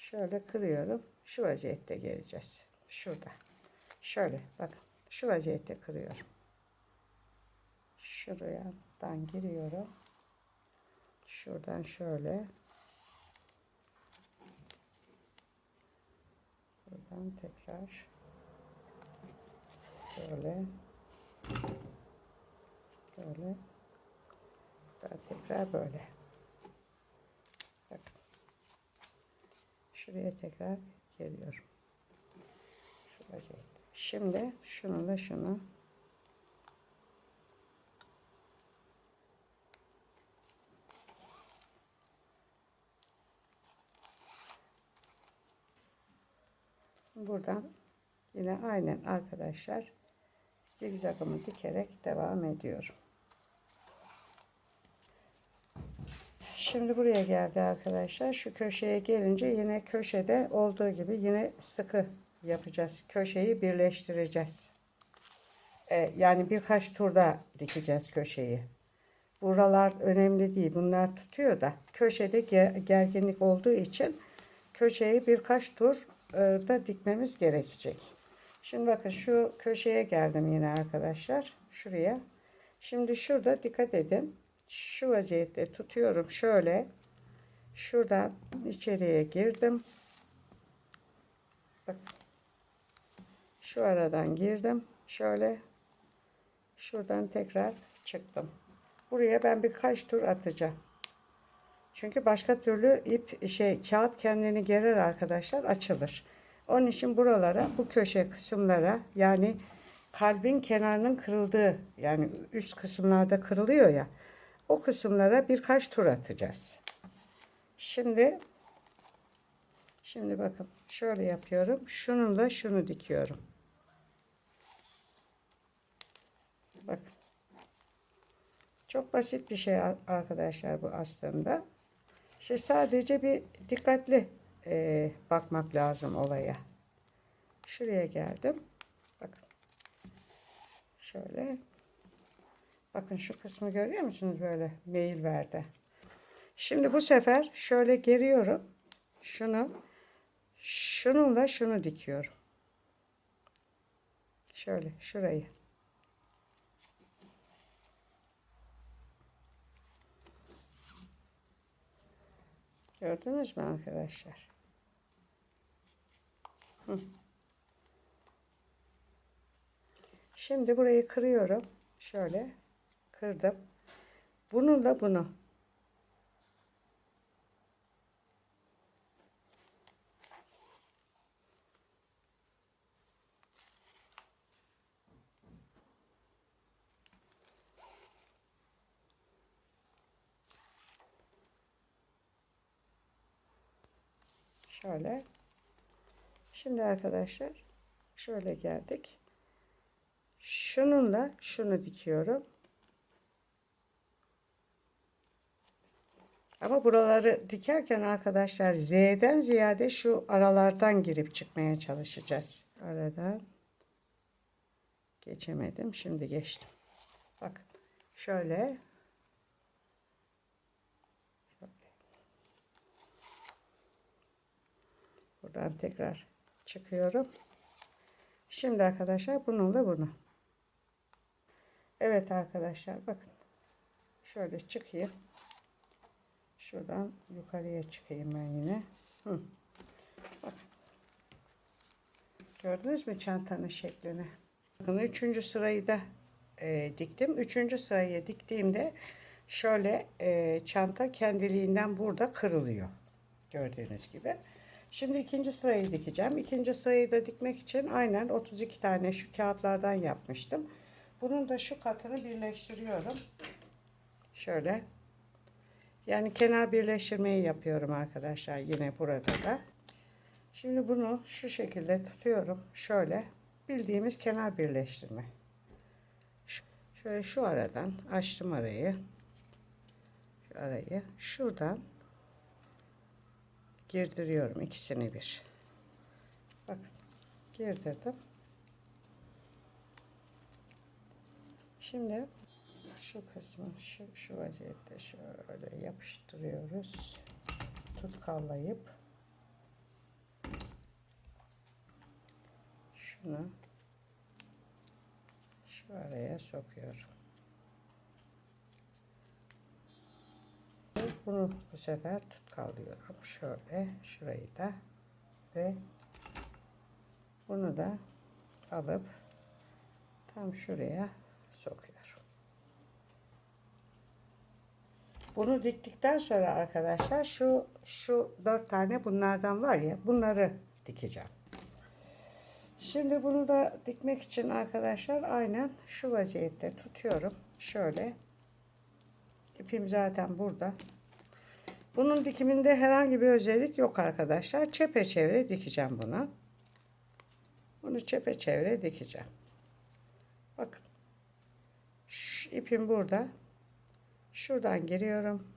Şöyle kırıyorum. Şu vaziyette geleceğiz. Şurada. Şöyle bakın. Şu vaziyette kırıyorum. Şuradan giriyorum. Şuradan şöyle. Buradan tekrar böyle. Böyle. Tekrar böyle. Bakın. Şuraya tekrar geliyorum. Şu vaziyette. Şimdi şununla şunu buradan yine aynen arkadaşlar zigzagımı dikerek devam ediyorum. Şimdi buraya geldi arkadaşlar. Şu köşeye gelince yine köşede olduğu gibi yine sıkı yapacağız. Köşeyi birleştireceğiz. Yani birkaç turda dikeceğiz köşeyi. Buralar önemli değil. Bunlar tutuyor da köşede gerginlik olduğu için köşeyi birkaç tur da dikmemiz gerekecek. Şimdi bakın şu köşeye geldim yine arkadaşlar. Şuraya. Şimdi şurada dikkat edin. Şu vaziyette tutuyorum. Şöyle. Şuradan içeriye girdim. Bak. Şu aradan girdim. Şöyle. Şuradan tekrar çıktım. Buraya ben birkaç tur atacağım. Çünkü başka türlü kağıt kendini gerer arkadaşlar, açılır. Onun için buralara, bu köşe kısımlara, yani kalbin kenarının kırıldığı, yani üst kısımlarda kırılıyor ya, o kısımlara birkaç tur atacağız. Şimdi bakın şöyle yapıyorum. Şununla şunu dikiyorum. Bakın. Çok basit bir şey arkadaşlar bu aslında. İşte sadece bir dikkatli bakmak lazım olaya. Şuraya geldim. Bakın. Şöyle. Bakın şu kısmı görüyor musunuz? Böyle meyil verdi. Şimdi bu sefer şöyle geriyorum. Şununla şunu dikiyorum. Şöyle şurayı. Gördünüz mü arkadaşlar? Şimdi burayı kırıyorum. Şöyle kırdım. Bununla bunu. Şöyle. Şimdi arkadaşlar şöyle geldik. Şununla şunu dikiyorum. Ama buraları dikerken arkadaşlar Z'den ziyade şu aralardan girip çıkmaya çalışacağız. Aradan geçemedim. Şimdi geçtim. Bakın şöyle. Buradan tekrar çıkıyorum. Şimdi arkadaşlar bununla bunu. Evet arkadaşlar bakın. Şöyle çıkayım. Şuradan yukarıya çıkayım ben yine. Bakın. Gördünüz mü çantanın şeklini? Bakın 3. sırayı da diktim. 3. sırayı diktiğimde şöyle çanta kendiliğinden burada kırılıyor. Gördüğünüz gibi. Şimdi 2. sırayı dikeceğim. 2. sırayı da dikmek için aynen 32 tane şu kağıtlardan yapmıştım. Bunun da şu katını birleştiriyorum. Şöyle. Yani kenar birleştirmeyi yapıyorum arkadaşlar. Yine burada da. Şimdi bunu şu şekilde tutuyorum. Şöyle. Bildiğimiz kenar birleştirme. Şöyle şu aradan açtım arayı. Şu arayı. Şuradan girdiriyorum ikisini bir. Bakın. Girdirdim. Şimdi şu kısmı şu vaziyette şöyle yapıştırıyoruz. Tutkallayıp şunu şu araya sokuyorum. Bunu bu sefer tutkalıyorum. Şöyle şurayı da ve bunu da alıp tam şuraya sokuyorum. Bunu diktikten sonra arkadaşlar şu 4 tane bunlardan var ya, bunları dikeceğim. Şimdi bunu da dikmek için arkadaşlar aynen şu vaziyette tutuyorum. Şöyle ipim zaten burada. Bunun dikiminde herhangi bir özellik yok arkadaşlar. Çepeçevre dikeceğim bunu. Bunu çepeçevre dikeceğim. Bakın. Şu ipim burada. Şuradan giriyorum.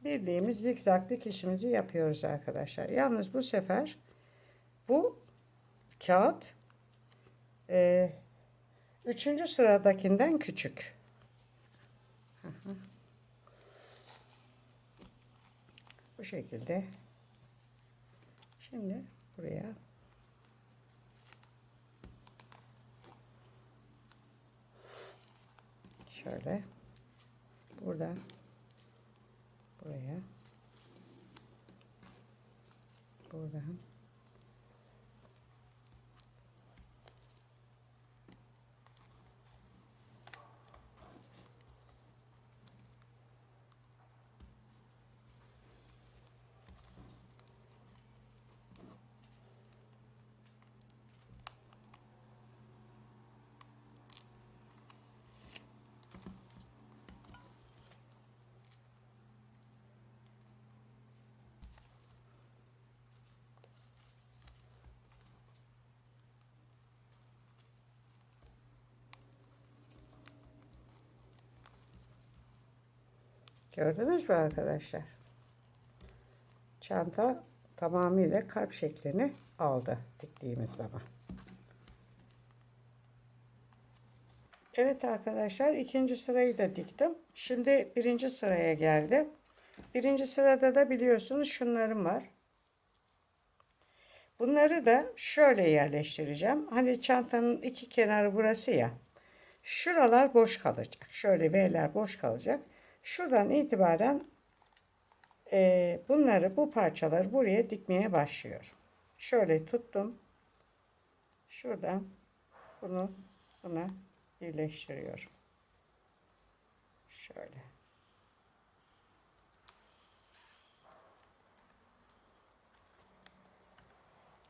Bildiğimiz zikzak dikişimizi yapıyoruz arkadaşlar. Yalnız bu sefer bu kağıt 3. sıradakinden küçük. Bu şekilde. Şimdi buraya şöyle buradan buraya buradan gördünüz mü arkadaşlar? Çanta tamamıyla kalp şeklini aldı diktiğimiz zaman. Evet arkadaşlar, ikinci sırayı da diktim. Şimdi birinci sıraya geldim. Birinci sırada da biliyorsunuz şunlarım var. Bunları da şöyle yerleştireceğim. Hani çantanın iki kenarı burası ya. Şuralar boş kalacak. Şöyle V'ler boş kalacak. Şuradan itibaren bunları, bu parçaları buraya dikmeye başlıyorum. Şöyle tuttum. Şuradan bunu buna birleştiriyorum. Şöyle.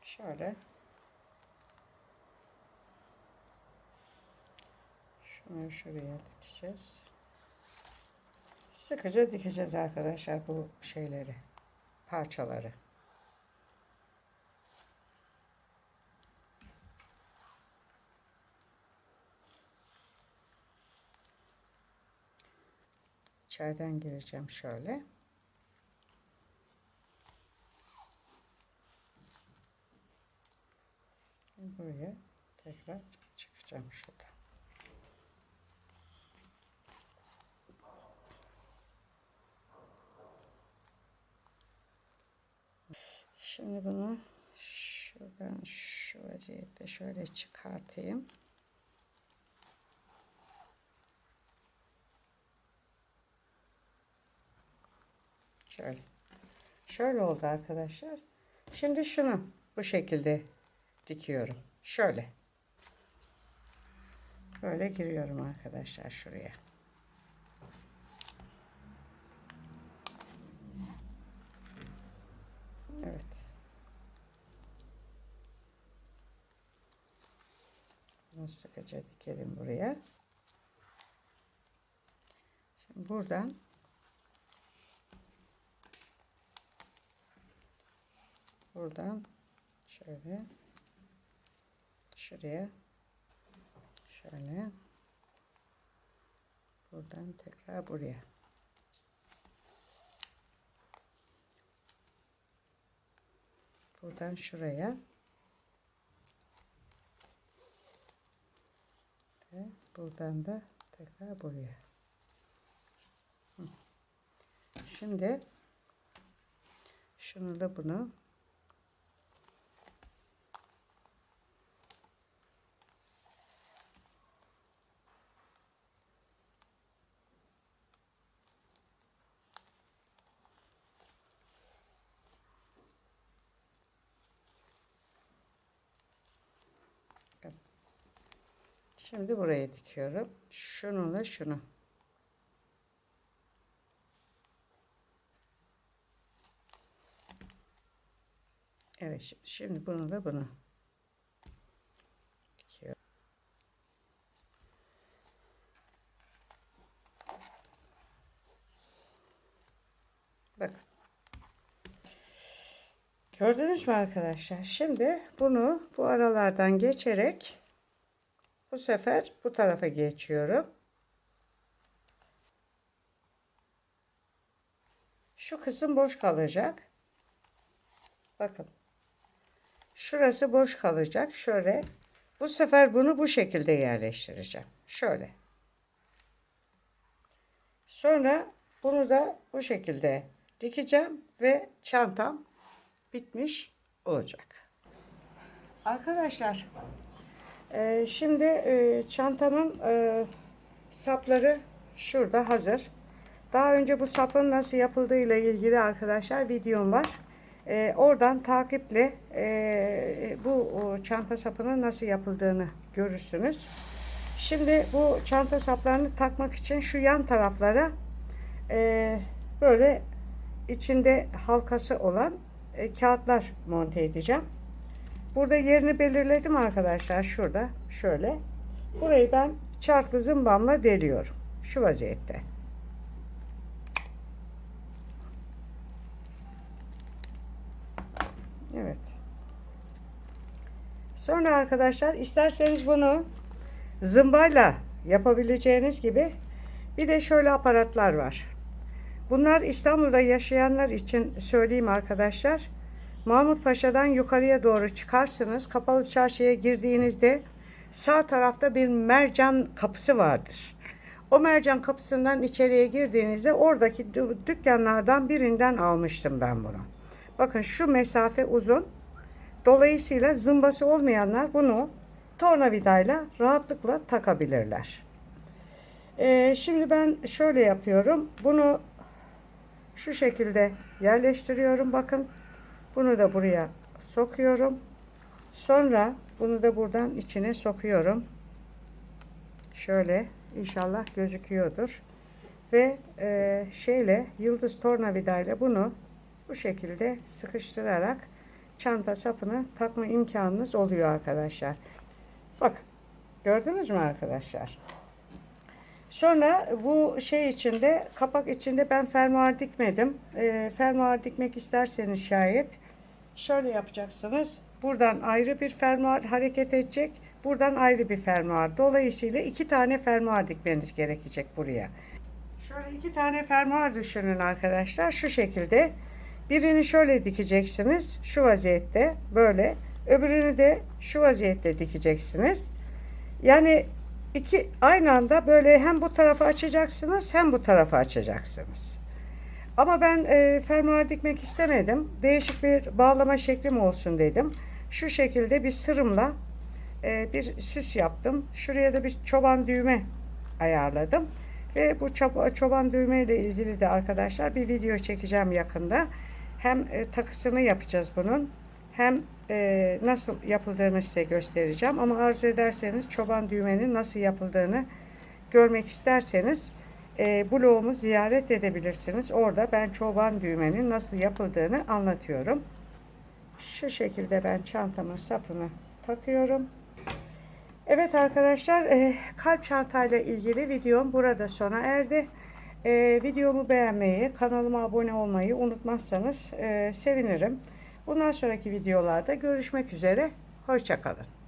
Şöyle. Şunu şuraya dikeceğiz. Sıkıca dikeceğiz arkadaşlar bu şeyleri, parçaları. İçeriden gireceğim şöyle. Buraya tekrar çıkacağım şurada. Şimdi bunu şuradan şu vaziyette şöyle çıkartayım. Şöyle. Şöyle oldu arkadaşlar. Şimdi şunu bu şekilde dikiyorum. Şöyle. Böyle giriyorum arkadaşlar şuraya. Evet. Bunu sıkıca dikelim buraya. Şimdi buradan şöyle şuraya şöyle buradan tekrar buraya. Buradan şuraya ve buradan da tekrar buraya. Şimdi şunu da bunu Şimdi buraya dikiyorum. Şununla şunu. Evet, şimdi bunu da bunu dikiyorum. Bakın. Gördünüz mü arkadaşlar? Şimdi bunu bu aralardan geçerek bu sefer bu tarafa geçiyorum. Şu kısım boş kalacak. Bakın. Şurası boş kalacak. Şöyle. Bu sefer bunu bu şekilde yerleştireceğim. Şöyle. Sonra bunu da bu şekilde dikeceğim ve çantam bitmiş olacak. Arkadaşlar şimdi çantamın sapları şurada hazır. Daha önce bu sapın nasıl yapıldığı ile ilgili arkadaşlar videom var. Oradan takiple bu çanta sapının nasıl yapıldığını görürsünüz. Şimdi bu çanta saplarını takmak için şu yan taraflara böyle içinde halkası olan kağıtlar monte edeceğim. Burada yerini belirledim arkadaşlar. Şurada şöyle. Burayı ben çarklı zımbamla deliyorum. Şu vaziyette. Evet. Sonra arkadaşlar isterseniz bunu zımbayla yapabileceğiniz gibi bir de şöyle aparatlar var. Bunlar İstanbul'da yaşayanlar için söyleyeyim arkadaşlar. Mahmut Paşa'dan yukarıya doğru çıkarsınız. Kapalı çarşıya girdiğinizde sağ tarafta bir mercan kapısı vardır. O mercan kapısından içeriye girdiğinizde oradaki dükkanlardan birinden almıştım ben bunu. Bakın şu mesafe uzun. Dolayısıyla zımbası olmayanlar bunu tornavidayla rahatlıkla takabilirler. Şimdi ben şöyle yapıyorum. Bunu şu şekilde yerleştiriyorum. Bakın. Bunu da buraya sokuyorum. Sonra bunu da buradan içine sokuyorum. Şöyle inşallah gözüküyordur. Ve yıldız tornavidayla bunu bu şekilde sıkıştırarak çanta sapını takma imkanınız oluyor arkadaşlar. Bak gördünüz mü arkadaşlar? Sonra bu içinde, kapak içinde ben fermuar dikmedim. Fermuar dikmek isterseniz şayet şöyle yapacaksınız. Buradan ayrı bir fermuar hareket edecek. Buradan ayrı bir fermuar. Dolayısıyla 2 tane fermuar dikmeniz gerekecek buraya. Şöyle 2 tane fermuar düşünün arkadaşlar. Şu şekilde. Birini şöyle dikeceksiniz. Şu vaziyette böyle. Öbürünü de şu vaziyette dikeceksiniz. Yani İki aynı anda böyle hem bu tarafa açacaksınız hem bu tarafa açacaksınız. Ama ben fermuar dikmek istemedim. Değişik bir bağlama şeklim olsun dedim. Şu şekilde bir sırımla bir süs yaptım. Şuraya da bir çoban düğme ayarladım. Ve bu çoban düğme ile ilgili de arkadaşlar bir video çekeceğim yakında. Hem takısını yapacağız bunun. Hem nasıl yapıldığını size göstereceğim. Ama arzu ederseniz çoban düğmenin nasıl yapıldığını görmek isterseniz blogumu ziyaret edebilirsiniz. Orada ben çoban düğmenin nasıl yapıldığını anlatıyorum. Şu şekilde ben çantamın sapını takıyorum. Evet arkadaşlar, kalp çantayla ilgili videom burada sona erdi. Videomu beğenmeyi, kanalıma abone olmayı unutmazsanız sevinirim. Bundan sonraki videolarda görüşmek üzere. Hoşça kalın.